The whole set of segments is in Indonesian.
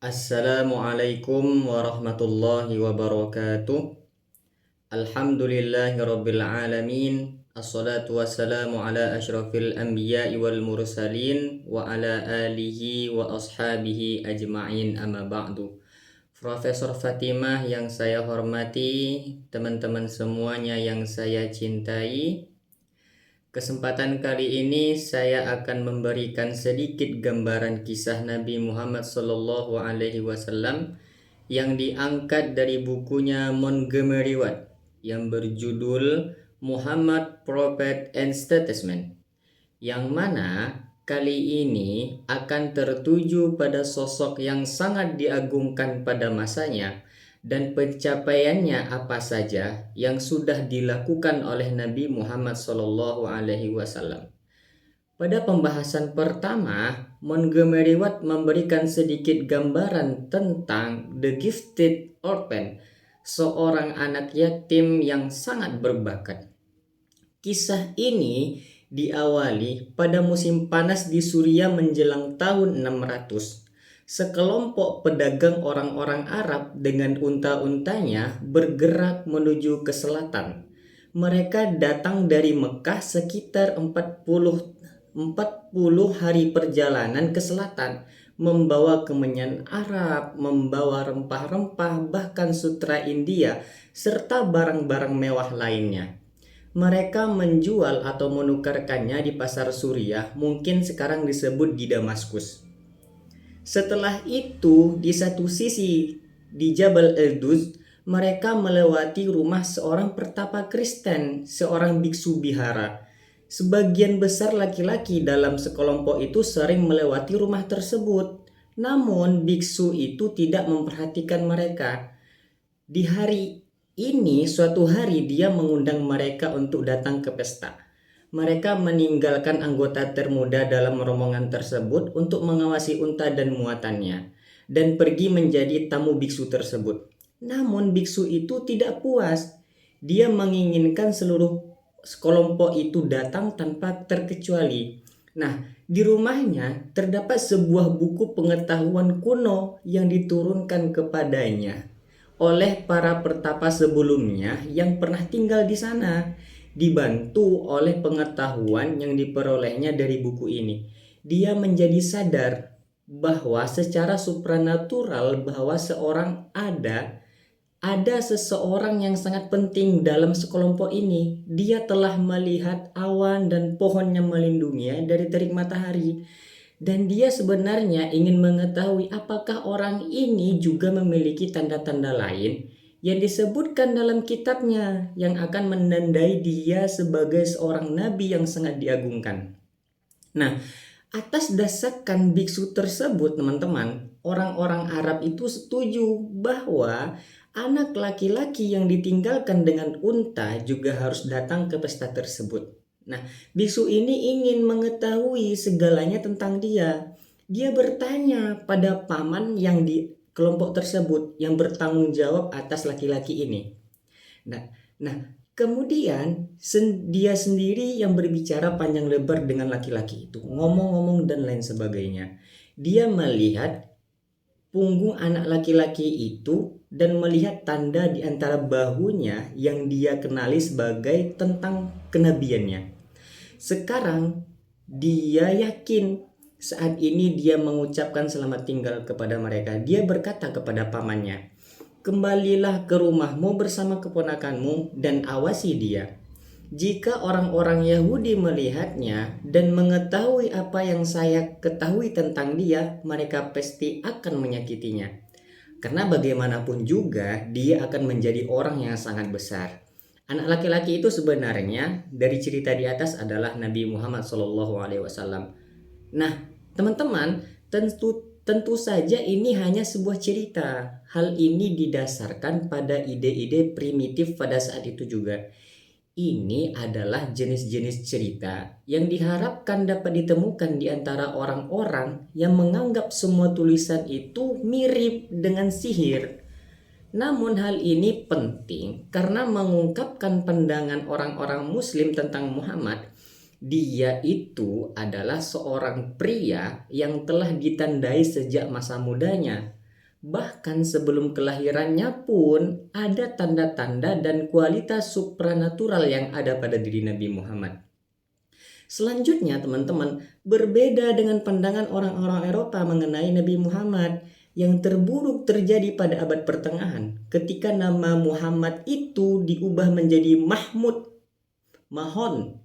Assalamualaikum warahmatullahi wabarakatuh. Alhamdulillahirabbil alamin. Assalatu wassalamu ala asyrafil anbiya'i wal mursalin wa ala alihi wa ashabihi ajma'in, amma ba'du. Profesor Fatimah yang saya hormati, teman-teman semuanya yang saya cintai, kesempatan kali ini saya akan memberikan sedikit gambaran kisah Nabi Muhammad SAW yang diangkat dari bukunya Montgomery Watt yang berjudul Muhammad Prophet and Statesman, yang mana kali ini akan tertuju pada sosok yang sangat diagungkan pada masanya dan pencapaiannya apa saja yang sudah dilakukan oleh Nabi Muhammad SAW. Pada pembahasan pertama, Montgomery Watt memberikan sedikit gambaran tentang The Gifted Orphan, seorang anak yatim yang sangat berbakat. Kisah ini diawali pada musim panas di Suriah menjelang tahun 600. Sekelompok pedagang orang-orang Arab dengan unta-untanya bergerak menuju ke selatan. Mereka datang dari Mekah sekitar 40 hari perjalanan ke selatan, membawa kemenyan Arab, membawa rempah-rempah, bahkan sutra India, serta barang-barang mewah lainnya. Mereka menjual atau menukarkannya di pasar Suriah, mungkin sekarang disebut di Damaskus. Setelah itu, di satu sisi di Jabal Elduz, mereka melewati rumah seorang pertapa Kristen, seorang biksu bihara. Sebagian besar laki-laki dalam sekelompok itu sering melewati rumah tersebut. Namun, biksu itu tidak memperhatikan mereka. Di hari ini, suatu hari dia mengundang mereka untuk datang ke pesta. Mereka meninggalkan anggota termuda dalam rombongan tersebut untuk mengawasi unta dan muatannya, dan pergi menjadi tamu biksu tersebut. Namun biksu itu tidak puas. Dia menginginkan seluruh kelompok itu datang tanpa terkecuali. Nah, di rumahnya terdapat sebuah buku pengetahuan kuno yang diturunkan kepadanya oleh para pertapa sebelumnya yang pernah tinggal di sana. Dibantu oleh pengetahuan yang diperolehnya dari buku ini, dia menjadi sadar bahwa secara supranatural bahwa ada seseorang yang sangat penting dalam sekelompok ini. Dia telah melihat awan dan pohon yang melindunginya dari terik matahari. Dan dia sebenarnya ingin mengetahui apakah orang ini juga memiliki tanda-tanda lain yang disebutkan dalam kitabnya yang akan menandai dia sebagai seorang nabi yang sangat diagungkan. Nah, atas dasarkan biksu tersebut, teman-teman, orang-orang Arab itu setuju bahwa anak laki-laki yang ditinggalkan dengan unta juga harus datang ke pesta tersebut. Nah, biksu ini ingin mengetahui segalanya tentang dia. Dia bertanya pada paman yang di kelompok tersebut yang bertanggung jawab atas laki-laki ini. Nah, kemudian dia sendiri yang berbicara panjang lebar dengan laki-laki itu, ngomong-ngomong dan lain sebagainya. Dia melihat punggung anak laki-laki itu dan melihat tanda di antara bahunya yang dia kenali sebagai tentang kenabiannya. Sekarang dia yakin saat ini dia mengucapkan selamat tinggal kepada mereka. Dia berkata kepada pamannya, "Kembalilah ke rumahmu bersama keponakanmu dan awasi dia. Jika orang-orang Yahudi melihatnya dan mengetahui apa yang saya ketahui tentang dia, mereka pasti akan menyakitinya. Karena bagaimanapun juga dia akan menjadi orang yang sangat besar." Anak laki-laki itu sebenarnya dari cerita di atas adalah Nabi Muhammad SAW. Nah, teman-teman, tentu saja ini hanya sebuah cerita. Hal ini didasarkan pada ide-ide primitif pada saat itu juga. Ini adalah jenis-jenis cerita yang diharapkan dapat ditemukan di antara orang-orang yang menganggap semua tulisan itu mirip dengan sihir. Namun hal ini penting karena mengungkapkan pandangan orang-orang Muslim tentang Muhammad. Dia itu adalah seorang pria yang telah ditandai sejak masa mudanya. Bahkan sebelum kelahirannya pun ada tanda-tanda dan kualitas supranatural yang ada pada diri Nabi Muhammad. Selanjutnya teman-teman, berbeda dengan pandangan orang-orang Eropa mengenai Nabi Muhammad yang terburuk terjadi pada abad pertengahan ketika nama Muhammad itu diubah menjadi Mahon,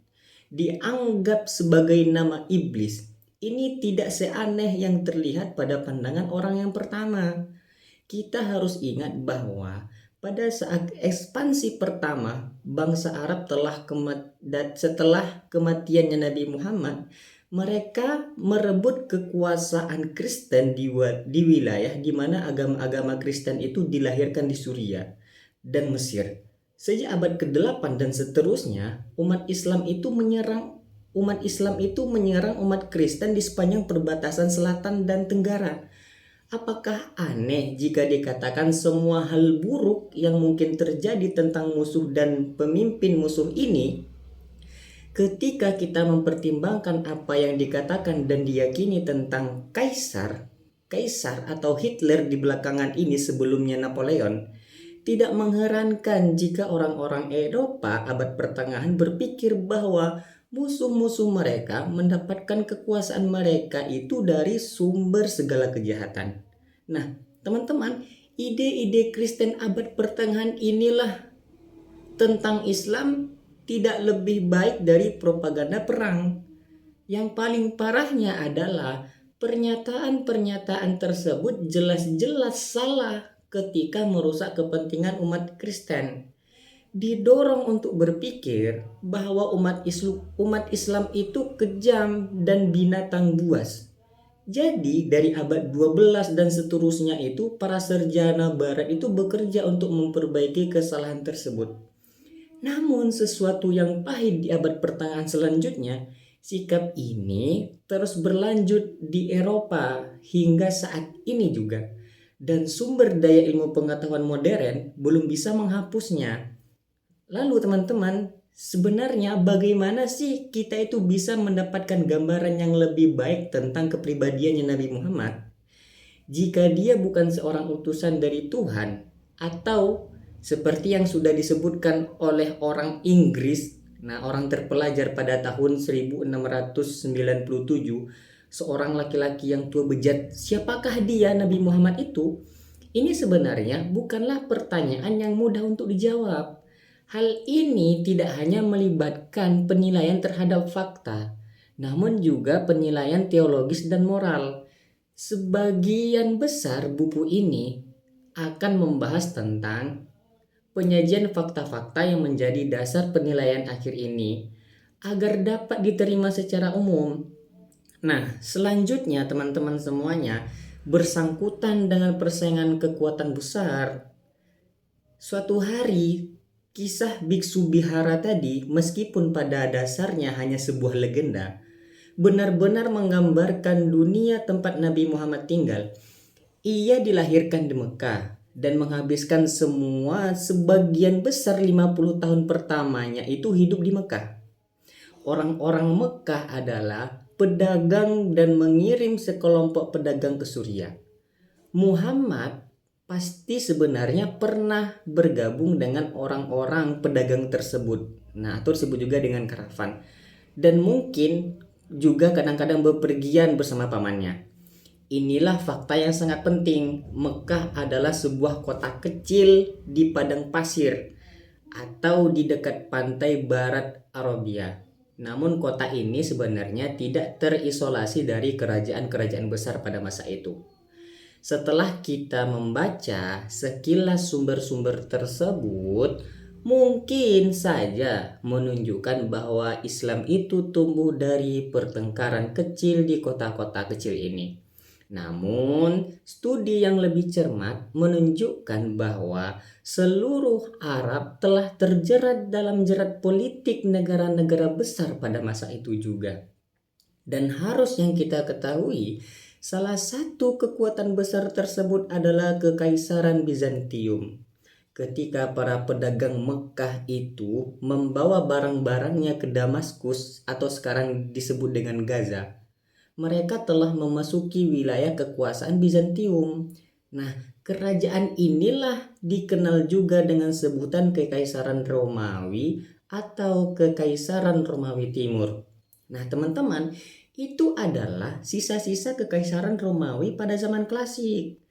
dianggap sebagai nama iblis. Ini tidak seaneh yang terlihat pada pandangan orang yang pertama. Kita harus ingat bahwa pada saat ekspansi pertama, bangsa Arab setelah kematiannya Nabi Muhammad, mereka merebut kekuasaan Kristen di wilayah di mana agama-agama Kristen itu dilahirkan di Suriah dan Mesir. Sejak abad ke-8 dan seterusnya, umat Islam itu menyerang umat Kristen di sepanjang perbatasan selatan dan tenggara. Apakah aneh jika dikatakan semua hal buruk yang mungkin terjadi tentang musuh dan pemimpin musuh ini, ketika kita mempertimbangkan apa yang dikatakan dan diyakini tentang kaisar atau Hitler di belakangan ini sebelumnya Napoleon, tidak mengherankan jika orang-orang Eropa abad pertengahan berpikir bahwa musuh-musuh mereka mendapatkan kekuasaan mereka itu dari sumber segala kejahatan. Nah, teman-teman, ide-ide Kristen abad pertengahan inilah tentang Islam tidak lebih baik dari propaganda perang. Yang paling parahnya adalah pernyataan-pernyataan tersebut jelas-jelas salah ketika merusak kepentingan umat Kristen. Didorong untuk berpikir bahwa umat Islam itu kejam dan binatang buas. Jadi dari abad 12 dan seterusnya itu para sarjana barat itu bekerja untuk memperbaiki kesalahan tersebut. Namun sesuatu yang pahit di abad pertengahan selanjutnya, sikap ini terus berlanjut di Eropa hingga saat ini juga. Dan sumber daya ilmu pengetahuan modern belum bisa menghapusnya. Lalu teman-teman, sebenarnya bagaimana sih kita itu bisa mendapatkan gambaran yang lebih baik tentang kepribadiannya Nabi Muhammad? Jika dia bukan seorang utusan dari Tuhan, atau seperti yang sudah disebutkan oleh orang Inggris, orang terpelajar pada tahun 1697, seorang laki-laki yang tua bejat, siapakah dia Nabi Muhammad itu? Ini sebenarnya bukanlah pertanyaan yang mudah untuk dijawab. Hal ini tidak hanya melibatkan penilaian terhadap fakta, namun juga penilaian teologis dan moral. Sebagian besar buku ini akan membahas tentang penyajian fakta-fakta yang menjadi dasar penilaian akhir ini agar dapat diterima secara umum. Nah, selanjutnya teman-teman semuanya bersangkutan dengan persaingan kekuatan besar. Suatu hari, kisah Biksu Bihara tadi, meskipun pada dasarnya hanya sebuah legenda, benar-benar menggambarkan dunia tempat Nabi Muhammad tinggal. Ia dilahirkan di Mekah dan menghabiskan sebagian besar 50 tahun pertamanya itu hidup di Mekah. Orang-orang Mekah adalah pedagang dan mengirim sekelompok pedagang ke Suriah. Muhammad pasti sebenarnya pernah bergabung dengan orang-orang pedagang tersebut. Atau disebut juga dengan karavan. Dan mungkin juga kadang-kadang bepergian bersama pamannya. Inilah fakta yang sangat penting. Mekah adalah sebuah kota kecil di padang pasir atau di dekat pantai barat Arabia. Namun kota ini sebenarnya tidak terisolasi dari kerajaan-kerajaan besar pada masa itu. Setelah kita membaca sekilas sumber-sumber tersebut, mungkin saja menunjukkan bahwa Islam itu tumbuh dari pertengkaran kecil di kota-kota kecil ini. Namun, studi yang lebih cermat menunjukkan bahwa seluruh Arab telah terjerat dalam jerat politik negara-negara besar pada masa itu juga. Dan harus yang kita ketahui, salah satu kekuatan besar tersebut adalah Kekaisaran Bizantium. Ketika para pedagang Mekah itu membawa barang-barangnya ke Damaskus atau sekarang disebut dengan Gaza, mereka telah memasuki wilayah kekuasaan Bizantium. Nah, kerajaan inilah dikenal juga dengan sebutan Kekaisaran Romawi atau Kekaisaran Romawi Timur. Nah, teman-teman, itu adalah sisa-sisa Kekaisaran Romawi pada zaman klasik.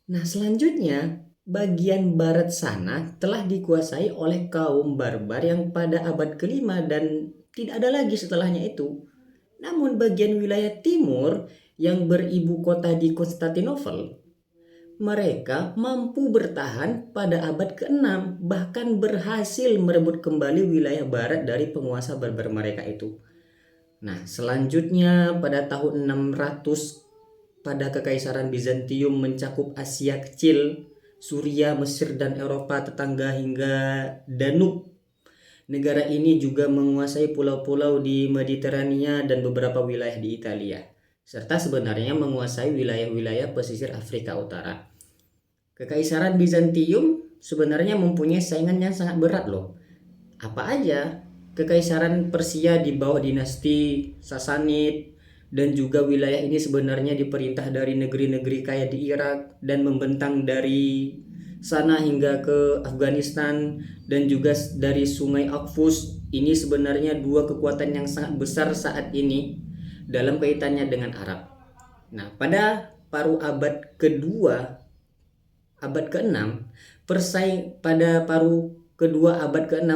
Nah, selanjutnya, bagian barat sana telah dikuasai oleh kaum barbar yang pada abad kelima dan tidak ada lagi setelahnya itu. Namun bagian wilayah timur yang beribu kota di Konstantinopel, mereka mampu bertahan pada abad ke-6, bahkan berhasil merebut kembali wilayah barat dari penguasa barbar mereka itu. Nah, selanjutnya pada tahun 600 pada Kekaisaran Bizantium mencakup Asia Kecil, Suria, Mesir, dan Eropa tetangga hingga Danub. Negara ini juga menguasai pulau-pulau di Mediterania dan beberapa wilayah di Italia, serta sebenarnya menguasai wilayah-wilayah pesisir Afrika Utara. Kekaisaran Bizantium sebenarnya mempunyai saingan yang sangat berat loh. Apa aja? Kekaisaran Persia di bawah dinasti Sasanid, dan juga wilayah ini sebenarnya diperintah dari negeri-negeri kaya di Irak dan membentang dari sana hingga ke Afghanistan dan juga dari Sungai Akfus. Ini sebenarnya dua kekuatan yang sangat besar saat ini dalam kaitannya dengan Arab. Nah, pada paruh abad kedua, abad ke-6,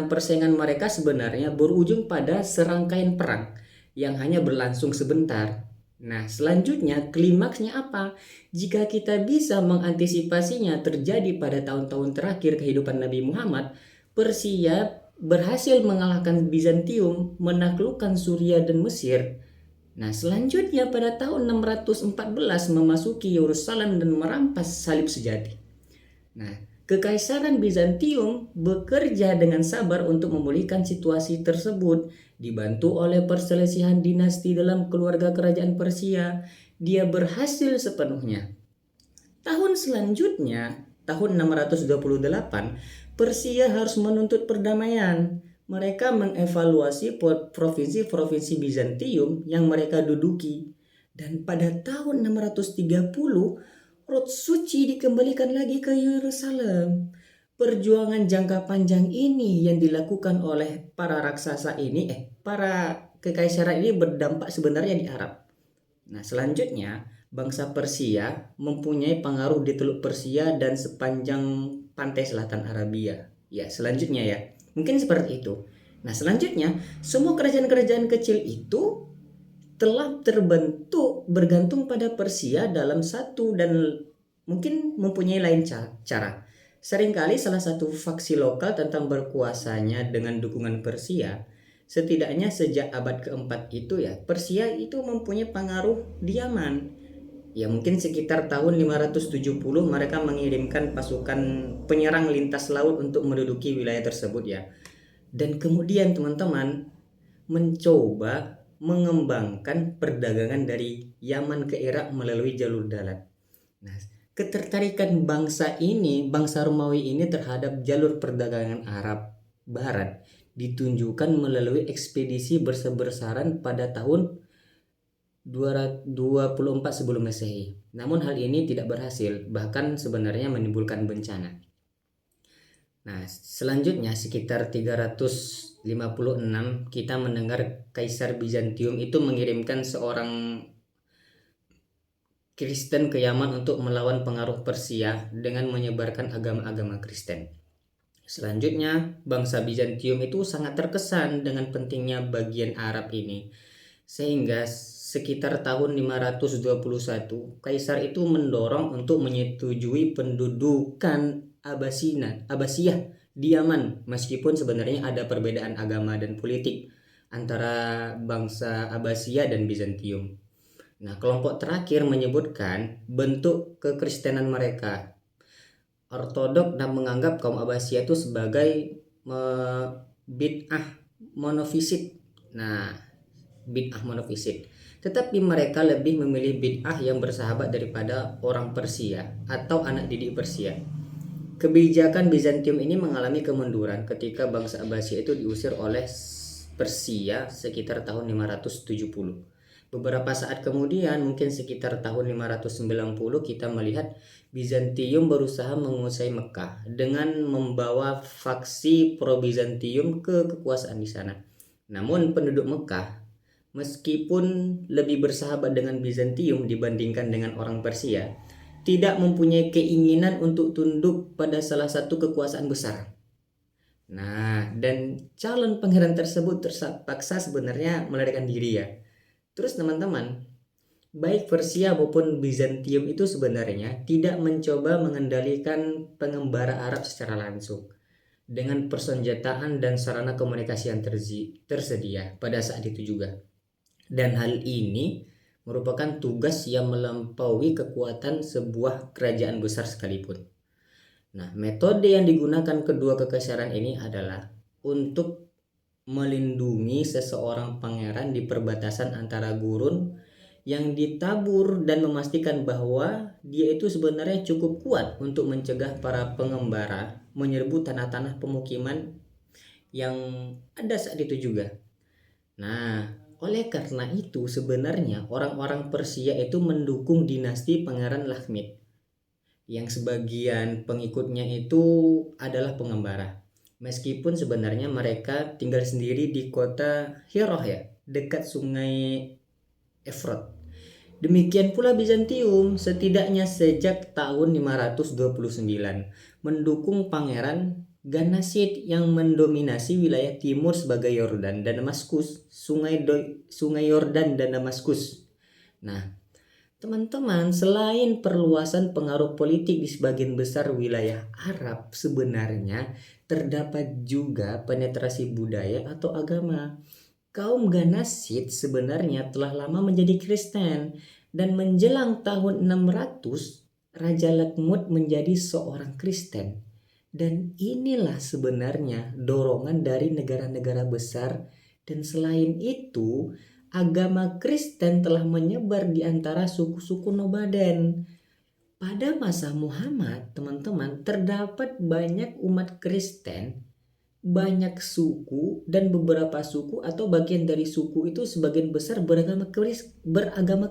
persaingan mereka sebenarnya berujung pada serangkaian perang yang hanya berlangsung sebentar. Nah, selanjutnya klimaksnya apa? Jika kita bisa mengantisipasinya terjadi pada tahun-tahun terakhir kehidupan Nabi Muhammad, Persia berhasil mengalahkan Bizantium, menaklukkan Suria dan Mesir. Nah, selanjutnya pada tahun 614 memasuki Yerusalem dan merampas salib sejati. Nah, Kekaisaran Bizantium bekerja dengan sabar untuk memulihkan situasi tersebut, dibantu oleh perselisihan dinasti dalam keluarga kerajaan Persia. Dia berhasil sepenuhnya. Tahun selanjutnya, tahun 628, Persia harus menuntut perdamaian. Mereka mengevaluasi provinsi-provinsi Bizantium yang mereka duduki. Dan pada tahun 630, Roh Suci dikembalikan lagi ke Yerusalem. Perjuangan jangka panjang ini yang dilakukan oleh para raksasa ini, para kekaisaran ini berdampak sebenarnya di Arab. Nah, selanjutnya bangsa Persia mempunyai pengaruh di Teluk Persia dan sepanjang pantai selatan Arabia. Ya, selanjutnya ya. Mungkin seperti itu. Nah, selanjutnya semua kerajaan-kerajaan kecil itu telah terbentuk bergantung pada Persia dalam satu dan mungkin mempunyai lain cara. Seringkali salah satu faksi lokal tentang berkuasanya dengan dukungan Persia. Setidaknya sejak abad keempat itu ya, Persia itu mempunyai pengaruh di Yaman. Ya mungkin sekitar tahun 570 mereka mengirimkan pasukan penyerang lintas laut untuk menduduki wilayah tersebut ya. Dan kemudian teman-teman mencoba mengembangkan perdagangan dari Yaman ke Irak melalui jalur darat. Nah, ketertarikan bangsa Romawi ini terhadap jalur perdagangan Arab Barat ditunjukkan melalui ekspedisi besar-besaran pada tahun 224 sebelum Masehi. Namun hal ini tidak berhasil, bahkan sebenarnya menimbulkan bencana. Nah, selanjutnya sekitar 356 kita mendengar Kaisar Bizantium itu mengirimkan seorang Kristen ke Yaman untuk melawan pengaruh Persia dengan menyebarkan agama-agama Kristen. Selanjutnya, bangsa Bizantium itu sangat terkesan dengan pentingnya bagian Arab ini. Sehingga sekitar tahun 521, Kaisar itu mendorong untuk menyetujui pendudukan Abbasiyah di Yaman, meskipun sebenarnya ada perbedaan agama dan politik antara bangsa Abbasiyah dan Bizantium. Nah, kelompok terakhir menyebutkan bentuk kekristenan mereka. Ortodok dan menganggap kaum Abbasiyah itu sebagai bid'ah monofisit. Nah, bid'ah monofisit. Tetapi mereka lebih memilih bid'ah yang bersahabat daripada orang Persia atau anak didik Persia. Kebijakan Bizantium ini mengalami kemunduran ketika bangsa Abbasiyah itu diusir oleh Persia sekitar tahun 570. Beberapa saat kemudian, mungkin sekitar tahun 590, kita melihat Bizantium berusaha menguasai Mekah dengan membawa faksi pro-Bizantium ke kekuasaan di sana. Namun penduduk Mekah, meskipun lebih bersahabat dengan Bizantium dibandingkan dengan orang Persia, tidak mempunyai keinginan untuk tunduk pada salah satu kekuasaan besar. Nah, dan calon pangeran tersebut terpaksa sebenarnya melarikan diri ya. Terus teman-teman, baik Persia maupun Bizantium itu sebenarnya tidak mencoba mengendalikan pengembara Arab secara langsung dengan persenjataan dan sarana komunikasi yang tersedia pada saat itu juga. Dan hal ini merupakan tugas yang melampaui kekuatan sebuah kerajaan besar sekalipun. Nah, metode yang digunakan kedua kekaisaran ini adalah untuk melindungi seseorang pangeran di perbatasan antara gurun yang ditabur dan memastikan bahwa dia itu sebenarnya cukup kuat untuk mencegah para pengembara menyerbu tanah-tanah pemukiman yang ada saat itu juga. Nah, oleh karena itu sebenarnya orang-orang Persia itu mendukung dinasti Pangeran Lakhmid yang sebagian pengikutnya itu adalah pengembara. Meskipun sebenarnya mereka tinggal sendiri di kota Hiroh ya, dekat sungai Efrat. Demikian pula Bizantium, setidaknya sejak tahun 529 mendukung Pangeran Ganasid yang mendominasi wilayah timur sebagai Yordan dan Damaskus, sungai Yordan dan Damaskus. Nah, teman-teman, selain perluasan pengaruh politik di sebagian besar wilayah Arab, sebenarnya terdapat juga penetrasi budaya atau agama. Kaum Ganasid sebenarnya telah lama menjadi Kristen dan menjelang tahun 600 Raja Lakhmud menjadi seorang Kristen. Dan inilah sebenarnya dorongan dari negara-negara besar, dan selain itu agama Kristen telah menyebar di antara suku-suku nomaden. Pada masa Muhammad, teman-teman, terdapat banyak umat Kristen, banyak suku, dan beberapa suku atau bagian dari suku itu sebagian besar beragama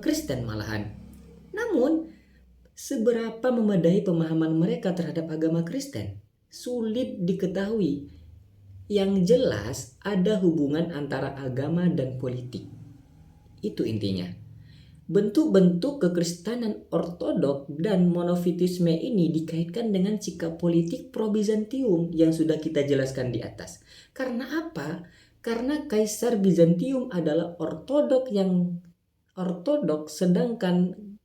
Kristen malahan. Namun, seberapa memadai pemahaman mereka terhadap agama Kristen sulit diketahui. Yang jelas ada hubungan antara agama dan politik. Itu intinya. Bentuk-bentuk kekristenan ortodok dan monofitisme ini dikaitkan dengan sikap politik pro-Bizantium yang sudah kita jelaskan di atas. Karena apa? Karena Kaisar Bizantium adalah ortodok sedangkan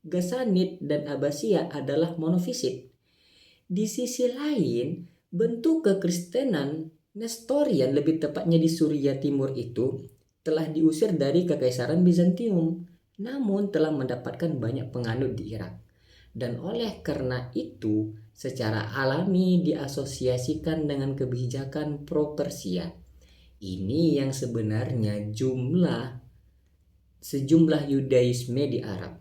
Ghassanid dan Abbasiyah adalah monofisit. Di sisi lain, bentuk kekristenan Nestorian, lebih tepatnya di Suriah Timur itu, telah diusir dari Kekaisaran Bizantium, namun telah mendapatkan banyak penganut di Irak. Dan oleh karena itu, secara alami diasosiasikan dengan kebijakan pro-Persia. Ini yang sebenarnya sejumlah Yudaisme di Arab.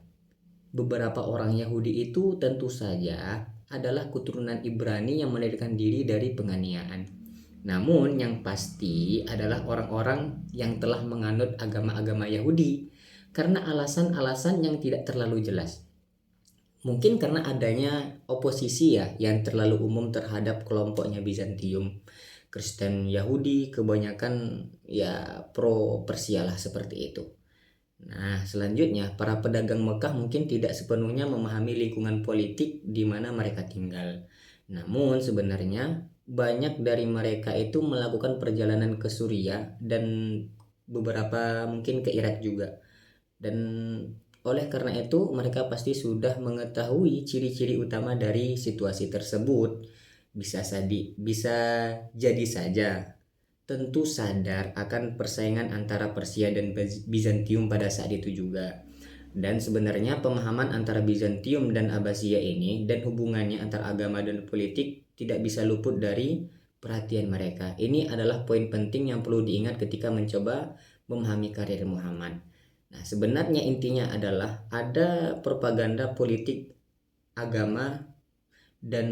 Beberapa orang Yahudi itu tentu saja adalah keturunan Ibrani yang melarikan diri dari penganiayaan. Namun yang pasti adalah orang-orang yang telah menganut agama-agama Yahudi karena alasan-alasan yang tidak terlalu jelas. Mungkin karena adanya oposisi ya yang terlalu umum terhadap kelompoknya Bizantium. Kristen Yahudi kebanyakan ya pro Persia lah seperti itu. Nah, selanjutnya para pedagang Mekah mungkin tidak sepenuhnya memahami lingkungan politik di mana mereka tinggal. Namun sebenarnya banyak dari mereka itu melakukan perjalanan ke Suriah dan beberapa mungkin ke Irak juga. Dan oleh karena itu mereka pasti sudah mengetahui ciri-ciri utama dari situasi tersebut. Bisa jadi saja tentu sadar akan persaingan antara Persia dan Bizantium pada saat itu juga. Dan sebenarnya pemahaman antara Bizantium dan Abbasiyah ini dan hubungannya antara agama dan politik tidak bisa luput dari perhatian mereka. Ini adalah poin penting yang perlu diingat ketika mencoba memahami karir Muhammad. Nah, sebenarnya intinya adalah ada propaganda politik agama dan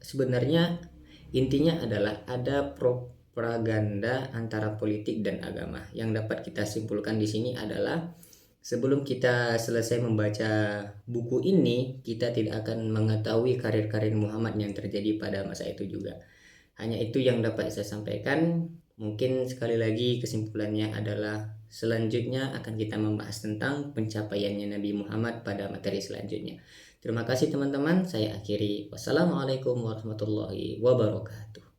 sebenarnya intinya adalah ada propaganda antara politik dan agama. Yang dapat kita simpulkan di sini adalah sebelum kita selesai membaca buku ini, kita tidak akan mengetahui karir-karir Muhammad yang terjadi pada masa itu juga. Hanya itu yang dapat saya sampaikan. Mungkin sekali lagi kesimpulannya adalah selanjutnya akan kita membahas tentang pencapaiannya Nabi Muhammad pada materi selanjutnya. Terima kasih teman-teman, saya akhiri. Wassalamualaikum warahmatullahi wabarakatuh.